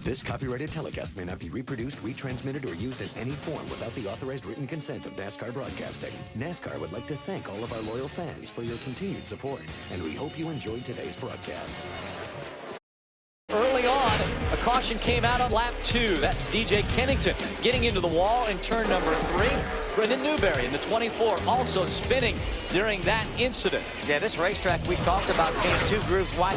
This copyrighted telecast may not be reproduced, retransmitted, or used in any form without the authorized written consent of NASCAR Broadcasting. NASCAR would like to thank all of our loyal fans for your continued support, and we hope you enjoyed today's broadcast. Early on, a caution came out on lap 2. That's DJ Kennington getting into the wall in turn number 3. Brendan Newberry in the 24 also spinning during that incident. Yeah, this racetrack we talked about being 2 grooves wide.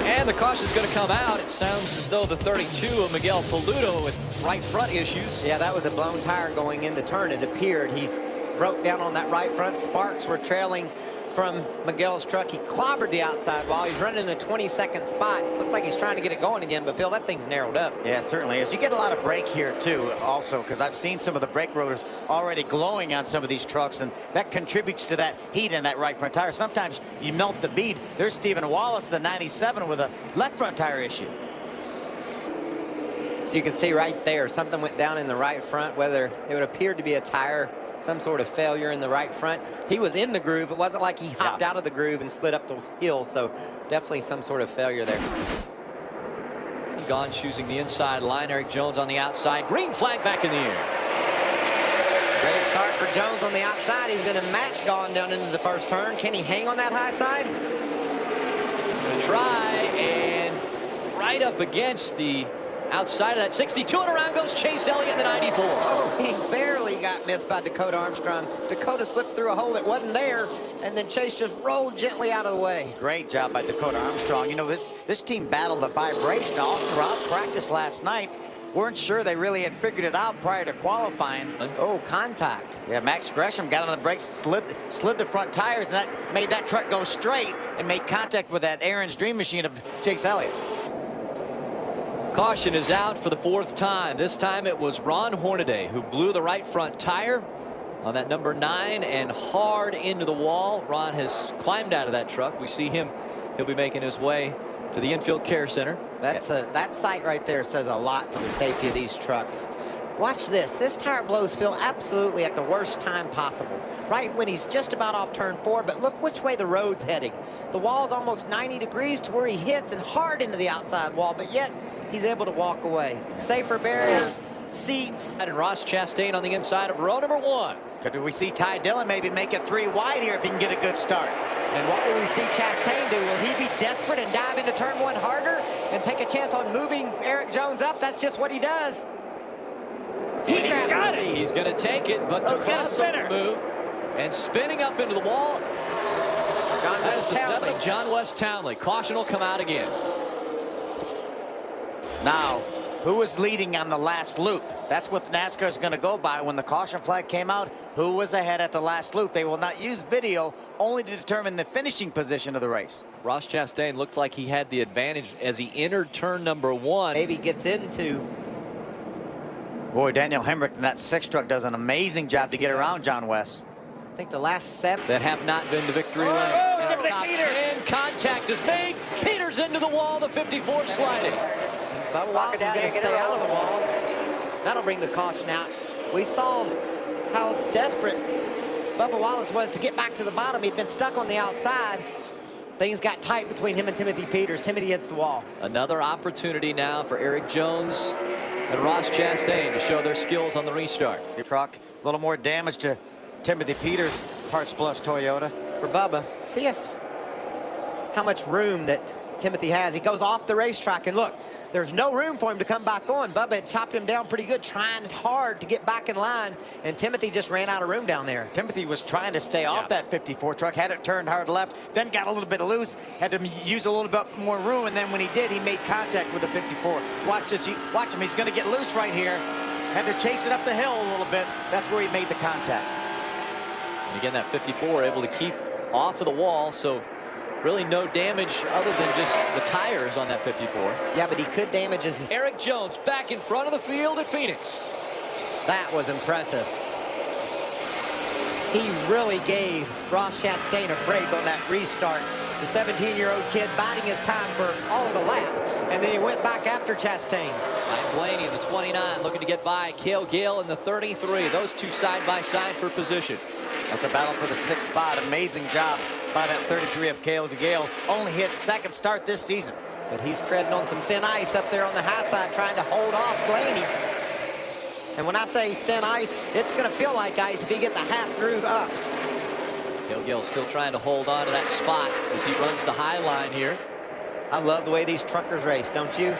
And the caution's going to come out. It sounds as though the 32 of Miguel Paludo with right front issues. Yeah, that was a blown tire going in the turn. It appeared he's broke down on that right front. Sparks were trailing from Miguel's truck. He clobbered the outside wall. He's running in the 22nd spot. Looks like he's trying to get it going again, but Phil, that thing's narrowed up. Yeah, it certainly is. You get a lot of brake here too, also, because I've seen some of the brake rotors already glowing on some of these trucks, and that contributes to that heat in that right front tire. Sometimes you melt the bead. There's Stephen Wallace, the 97, with a left front tire issue. So you can see right there, something went down in the right front, whether it would appear to be a tire, some sort of failure in the right front. He was in the groove. It wasn't like he hopped out of the groove and slid up the hill, so definitely some sort of failure there. Gone choosing the inside line. Eric Jones on the outside. Green flag back in the air. Great start for Jones on the outside. He's going to match Gone down into the first turn. Can he hang on that high side? He's going to try, and right up against the outside of that 62, and around goes Chase Elliott in the 94. Oh, he barely got missed by Dakota Armstrong. Dakota slipped through a hole that wasn't there, and then Chase just rolled gently out of the way. Great job by Dakota Armstrong. You know, this team battled the vibration all throughout practice last night. Weren't sure they really had figured it out prior to qualifying. Oh, contact. Yeah, Max Gresham got on the brakes, slid the front tires, and that made that truck go straight and made contact with that Aaron's Dream Machine of Chase Elliott. Caution is out for the 4th time. This time it was Ron Hornaday who blew the right front tire on that number 9 and hard into the wall. Ron has climbed out of that truck. We see him. He'll be making his way to the infield care center. That sight right there says a lot for the safety of these trucks. Watch this. This tire blows Phil absolutely at the worst time possible. Right when he's just about off turn 4, but look which way the road's heading. The wall's almost 90 degrees to where he hits and hard into the outside wall, but yet he's able to walk away. Safer barriers, seats. And Ross Chastain on the inside of row number 1. Could we see Ty Dillon maybe make it 3 wide here if he can get a good start? And what will we see Chastain do? Will he be desperate and dive into turn 1 harder and take a chance on moving Eric Jones up? That's just what he does. He's got it. He's going to take it, but the crossover move and spinning up into the wall. John West Townley. Caution will come out again. Now, who was leading on the last loop? That's what NASCAR is going to go by. When the caution flag came out, who was ahead at the last loop? They will not use video, only to determine the finishing position of the race. Ross Chastain looked like he had the advantage as he entered turn number 1. Maybe gets into. Boy, Daniel Hemrick in that 6 truck does an amazing job to get around John West. I think the last 7 that have not been to victory lane. And contact is made. Peters into the wall, the 54 sliding. Bubba Wallace is going to stay out of the wall. That'll bring the caution out. We saw how desperate Bubba Wallace was to get back to the bottom. He'd been stuck on the outside. Things got tight between him and Timothy Peters. Timothy hits the wall. Another opportunity now for Eric Jones and Ross Chastain to show their skills on the restart. The truck, a little more damage to Timothy Peters, Parts Plus Toyota. For Bubba, see how much room that Timothy has. He goes off the racetrack, and look, there's no room for him to come back on. Bubba had chopped him down pretty good, trying hard to get back in line, and Timothy just ran out of room down there. Timothy was trying to stay off that 54 truck, had it turned hard left, then got a little bit loose, had to use a little bit more room, and then when he did, he made contact with the 54. Watch this, watch him, he's going to get loose right here. Had to chase it up the hill a little bit. That's where he made the contact. And again, that 54 able to keep off of the wall, so really no damage other than just the tires on that 54. Yeah, but he could damage his... Eric Jones back in front of the field at Phoenix. That was impressive. He really gave Ross Chastain a break on that restart. The 17-year-old kid biding his time for all of the lap, and then he went back after Chastain. Mike Blaney in the 29 looking to get by Cale Gale in the 33. Those two side by side for position. That's a battle for the 6th spot. Amazing job by that 33 of Cale Gale. Only his 2nd start this season. But he's treading on some thin ice up there on the high side, trying to hold off Blaney. And when I say thin ice, it's going to feel like ice if he gets a half groove up. Kilgill still trying to hold on to that spot as he runs the high line here. I love the way these truckers race, don't you?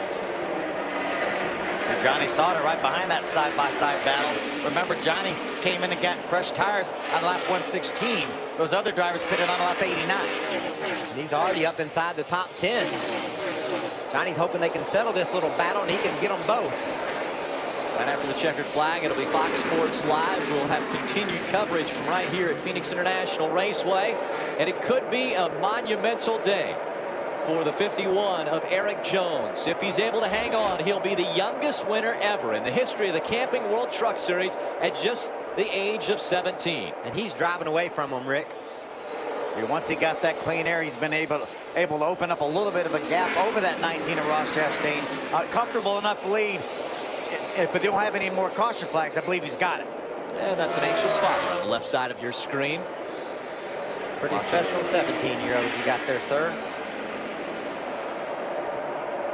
And Johnny Sauter right behind that side-by-side battle. Remember, Johnny came in and got fresh tires on lap 116. Those other drivers pitted on lap 89. And he's already up inside the top 10. Johnny's hoping they can settle this little battle and he can get them both. Right after the checkered flag, it'll be Fox Sports Live. We'll have continued coverage from right here at Phoenix International Raceway. And it could be a monumental day for the 51 of Eric Jones. If he's able to hang on, he'll be the youngest winner ever in the history of the Camping World Truck Series at just the age of 17. And he's driving away from him, Rick. Once he got that clean air, he's been able to open up a little bit of a gap over that 19 of Ross Chastain. Comfortable enough lead. If they don't have any more caution flags, I believe he's got it. And that's an anxious spot on the left side of your screen. Pretty special 17-year-old you got there, sir.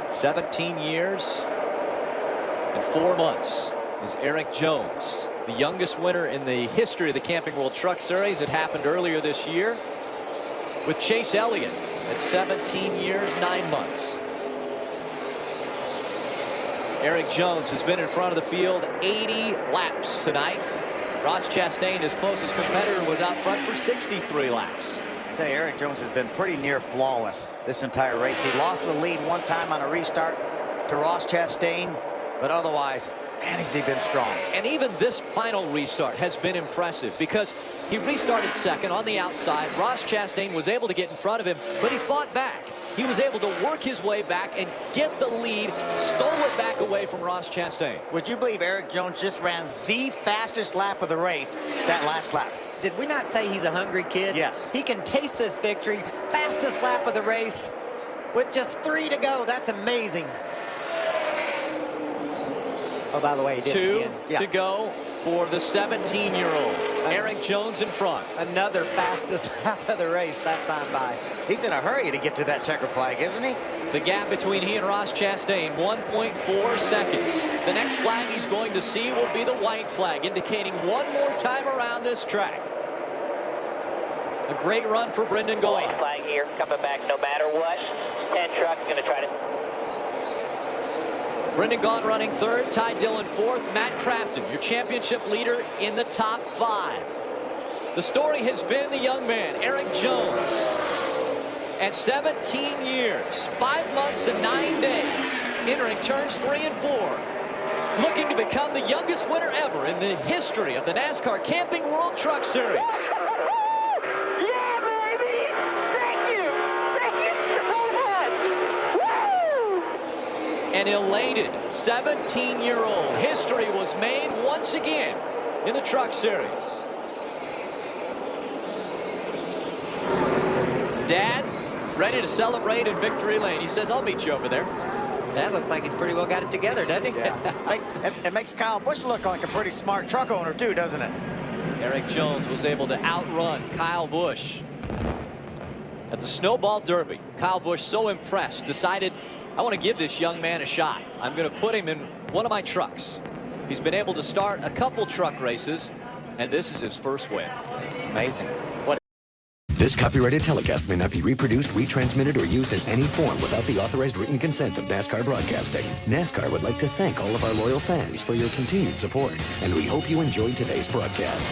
17 years and 4 months is Eric Jones, the youngest winner in the history of the Camping World Truck Series. It happened earlier this year with Chase Elliott at 17 years, 9 months. Eric Jones has been in front of the field 80 laps tonight. Ross Chastain, his closest competitor, was out front for 63 laps. I tell you, Eric Jones has been pretty near flawless this entire race. He lost the lead one time on a restart to Ross Chastain, but otherwise, man, has he been strong. And even this final restart has been impressive because he restarted second on the outside. Ross Chastain was able to get in front of him, but he fought back. He was able to work his way back and get the lead, stole it back away from Ross Chastain. Would you believe Eric Jones just ran the fastest lap of the race that last lap? Did we not say he's a hungry kid? Yes. He can taste this victory. Fastest lap of the race with just 3 to go. That's amazing. Oh, by the way, he did 2 to go for the 17-year-old. Eric Jones in front. Another fastest lap of the race that time by. He's in a hurry to get to that checker flag, isn't he? The gap between he and Ross Chastain, 1.4 seconds. The next flag he's going to see will be the white flag, indicating one more time around this track. A great run for Brendan Gaughan. White flag here, coming back no matter what. 10 trucks going to try to... Brendan Gaughan running third, Ty Dillon fourth, Matt Crafton, your championship leader in the top 5. The story has been the young man, Eric Jones. At 17 years, 5 months and 9 days, entering turns 3 and 4, looking to become the youngest winner ever in the history of the NASCAR Camping World Truck Series. Yeah, baby! Thank you! Thank you so much! Woo! An elated 17-year-old. History was made once again in the Truck Series. Dad, ready to celebrate in victory lane. He says, I'll meet you over there. That looks like he's pretty well got it together, doesn't he? Yeah. It makes Kyle Busch look like a pretty smart truck owner, too, doesn't it? Eric Jones was able to outrun Kyle Busch at the Snowball Derby. Kyle Busch, so impressed, decided, I want to give this young man a shot. I'm going to put him in one of my trucks. He's been able to start a couple truck races, and this is his first win. Amazing. This copyrighted telecast may not be reproduced, retransmitted, or used in any form without the authorized written consent of NASCAR Broadcasting. NASCAR would like to thank all of our loyal fans for your continued support, and we hope you enjoyed today's broadcast.